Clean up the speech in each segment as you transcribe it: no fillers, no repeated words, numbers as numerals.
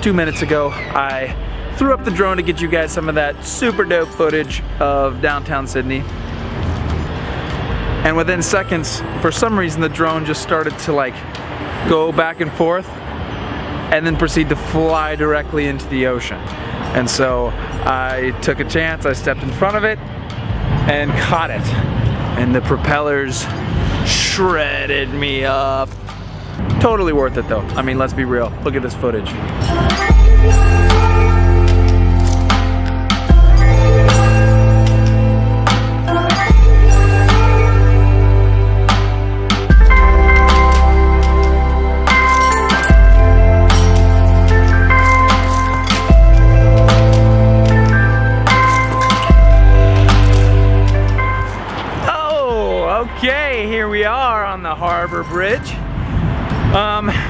2 minutes ago, I threw up the drone to get you guys some of that super dope footage of downtown Sydney. And within seconds, for some reason, the drone just started to like go back and forth and then proceed to fly directly into the ocean. And so I took a chance, I stepped in front of it and caught it. And the propellers shredded me up. Totally worth it though. I mean, let's be real. Look at this footage. Okay, here we are on the Harbor Bridge.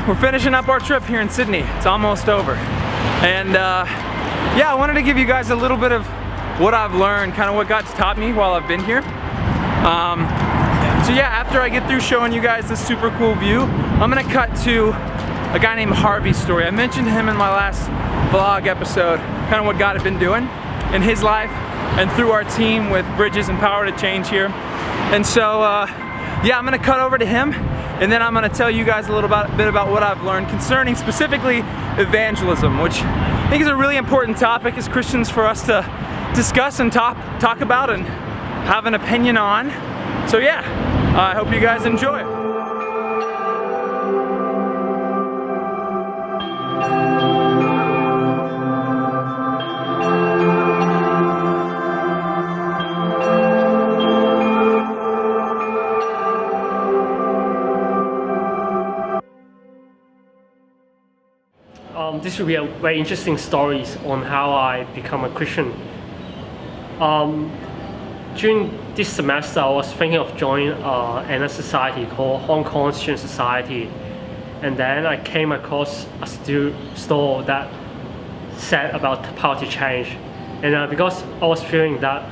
We're finishing up our trip here in Sydney. It's almost over. And yeah, I wanted to give you guys a little bit of what I've learned, kind of what God's taught me while I've been here. So yeah, after I get through showing you guys this super cool view, I'm gonna cut to a guy named Harvey's story. I mentioned him in my last vlog episode, kind of what God had been doing in his life and through our team with Bridges and Power to Change here. And so, yeah, I'm gonna cut over to him, and then I'm gonna tell you guys a little bit about what I've learned concerning specifically evangelism, which I think is a really important topic as Christians for us to discuss and talk about and have an opinion on. So yeah, I hope you guys enjoy it. This will be a very interesting stories on how I become a Christian. During this semester, I was thinking of joining another society called Hong Kong Student Society, and then I came across a store that said about Power to Change, and because I was feeling that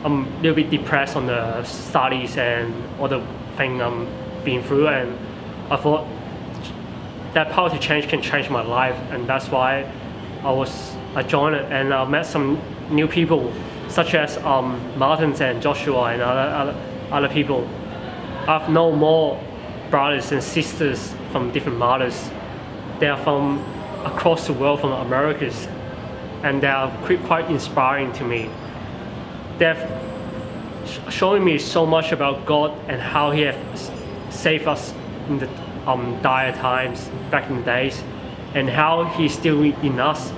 I'm a little bit depressed on the studies and all the things I'm being through, and I thought that Power to Change can change my life, and that's why I joined it, and I met some new people such as Martin and Joshua and other people. I've known more brothers and sisters from different mothers. They are from across the world, from Americas, and they are quite inspiring to me. They've shown me so much about God and how He has saved us in the dire times back in the days, and how He's still in us,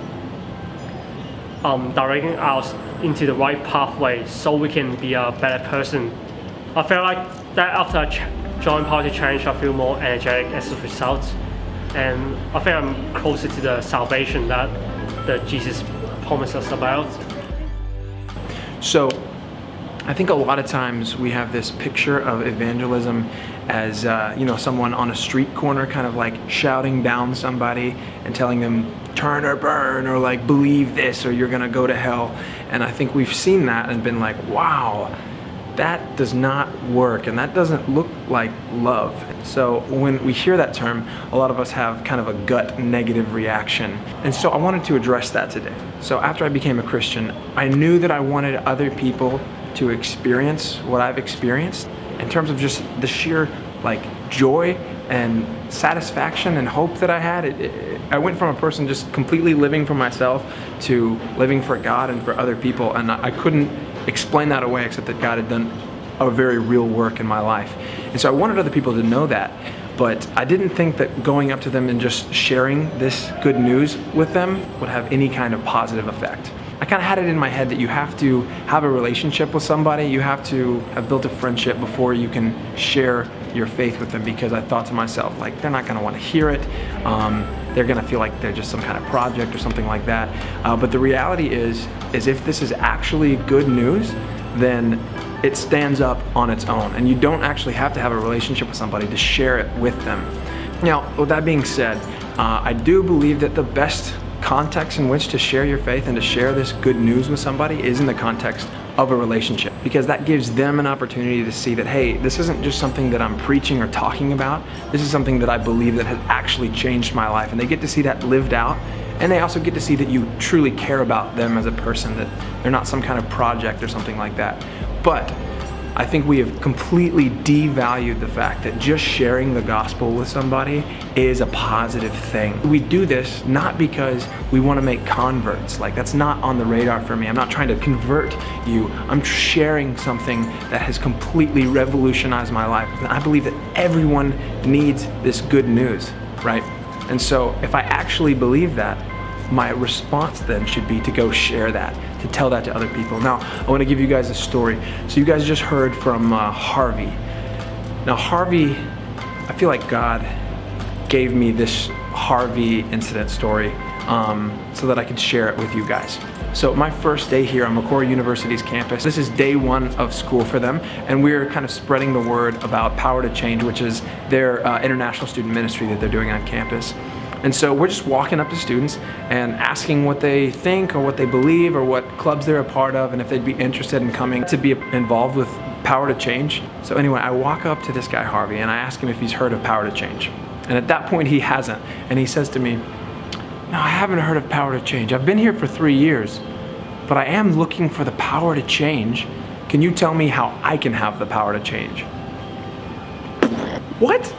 directing us into the right pathway so we can be a better person. I feel like that after I joined Power to Change, I feel more energetic as a result, and I think I'm closer to the salvation that Jesus promised us about. So I think a lot of times we have this picture of evangelism as you know, someone on a street corner kind of like shouting down somebody and telling them turn or burn, or like believe this or you're gonna go to hell. And I think we've seen that and been like, wow, that does not work and that doesn't look like love. So when we hear that term, a lot of us have kind of a gut negative reaction. And so I wanted to address that today. So after I became a Christian, I knew that I wanted other people to experience what I've experienced in terms of just the sheer like joy and satisfaction and hope that I had. I went from a person just completely living for myself to living for God and for other people, and I couldn't explain that away except that God had done a very real work in my life. And so I wanted other people to know that, but I didn't think that going up to them and just sharing this good news with them would have any kind of positive effect. I kind of had it in my head that you have to have a relationship with somebody, you have to have built a friendship before you can share your faith with them, because I thought to myself, like, they're not going to want to hear it, they're going to feel like they're just some kind of project or something like that. But the reality is if this is actually good news, then it stands up on its own, and you don't actually have to have a relationship with somebody to share it with them. Now, with that being said, I do believe that the best context in which to share your faith and to share this good news with somebody is in the context of a relationship, because that gives them an opportunity to see that, hey, this isn't just something that I'm preaching or talking about, this is something that I believe that has actually changed my life, and they get to see that lived out And they also get to see that you truly care about them as a person, that they're not some kind of project or something like that. But I think we have completely devalued the fact that just sharing the gospel with somebody is a positive thing. We do this not because we want to make converts. Like, that's not on the radar for me. I'm not trying to convert you. I'm sharing something that has completely revolutionized my life. And I believe that everyone needs this good news, right? And so if I actually believe that, my response then should be to go share that, to tell that to other people. Now, I want to give you guys a story. So you guys just heard from Harvey. Now, Harvey, I feel like God gave me this Harvey incident story so that I could share it with you guys. So my first day here on Macquarie University's campus, this is day one of school for them, and we're kind of spreading the word about Power to Change, which is their international student ministry that they're doing on campus. And so we're just walking up to students and asking what they think or what they believe or what clubs they're a part of and if they'd be interested in coming to be involved with Power to Change. So anyway, I walk up to this guy, Harvey, and I ask him if he's heard of Power to Change. And at that point, he hasn't. And he says to me, "No, I haven't heard of Power to Change. I've been here for 3 years, but I am looking for the power to change. Can you tell me how I can have the power to change?" What?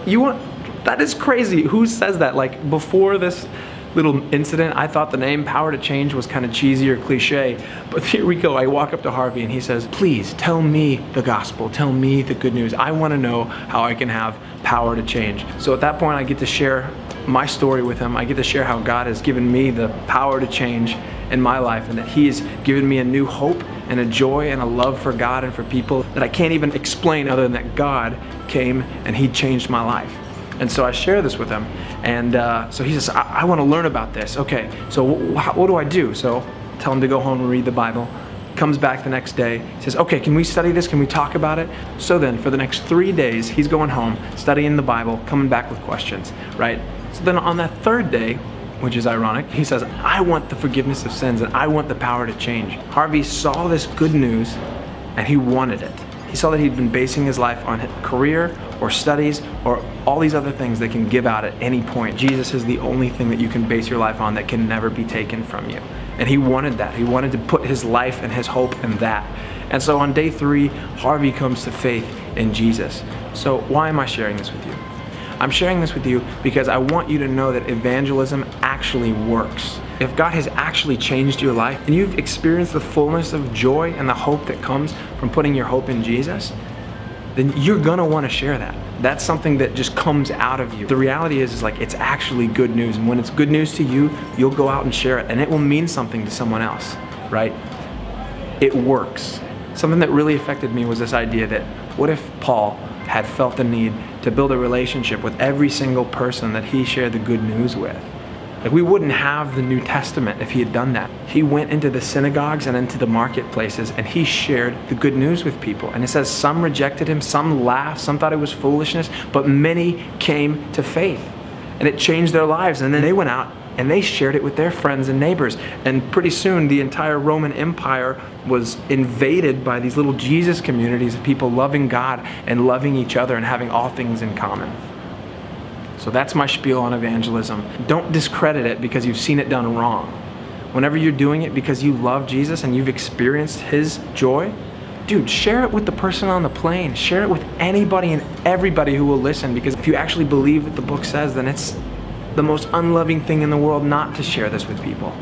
That is crazy. Who says that? Like, before this little incident, I thought the name Power to Change was kind of cheesy or cliche. But here we go. I walk up to Harvey and he says, "Please tell me the gospel. Tell me the good news. I want to know how I can have power to change." So at that point, I get to share my story with him. I get to share how God has given me the power to change in my life, and that he has given me a new hope and a joy and a love for God and for people that I can't even explain, other than that God came and he changed my life. And so I share this with him, and so he says, I want to learn about this. Okay, so what do I do? So tell him to go home and read the Bible. Comes back the next day, says, "Okay, can we study this? Can we talk about it?" So then for the next 3 days, he's going home, studying the Bible, coming back with questions, right? So then on that third day, which is ironic, he says, "I want the forgiveness of sins and I want the power to change." Harvey saw this good news and he wanted it. He saw that he'd been basing his life on career or studies or all these other things that can give out at any point. Jesus is the only thing that you can base your life on that can never be taken from you. And he wanted that. He wanted to put his life and his hope in that. And so on day 3, Harvey comes to faith in Jesus. So why am I sharing this with you? I'm sharing this with you because I want you to know that evangelism actually works. If God has actually changed your life and you've experienced the fullness of joy and the hope that comes from putting your hope in Jesus, then you're gonna want to share that. That's something that just comes out of you. The reality is like, it's actually good news. And when it's good news to you, you'll go out and share it, and it will mean something to someone else, right? It works. Something that really affected me was this idea that what if Paul had felt the need to build a relationship with every single person that he shared the good news with? Like, we wouldn't have the New Testament if he had done that. He went into the synagogues and into the marketplaces and he shared the good news with people. And it says some rejected him, some laughed, some thought it was foolishness, but many came to faith. And it changed their lives. And then they went out and they shared it with their friends and neighbors. And pretty soon the entire Roman Empire was invaded by these little Jesus communities of people loving God and loving each other and having all things in common. So that's my spiel on evangelism. Don't discredit it because you've seen it done wrong. Whenever you're doing it because you love Jesus and you've experienced his joy, dude, share it with the person on the plane. Share it with anybody and everybody who will listen, because if you actually believe what the book says, then it's the most unloving thing in the world not to share this with people.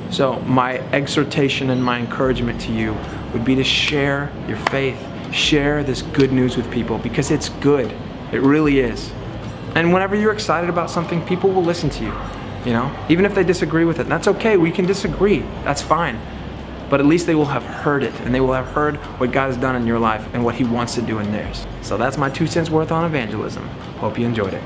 So my exhortation and my encouragement to you would be to share your faith. Share this good news with people because it's good. It really is. And whenever you're excited about something, people will listen to you, you know? Even if they disagree with it, and that's okay, we can disagree, that's fine. But at least they will have heard it, and they will have heard what God has done in your life and what he wants to do in theirs. So that's my 2 cents worth on evangelism. Hope you enjoyed it.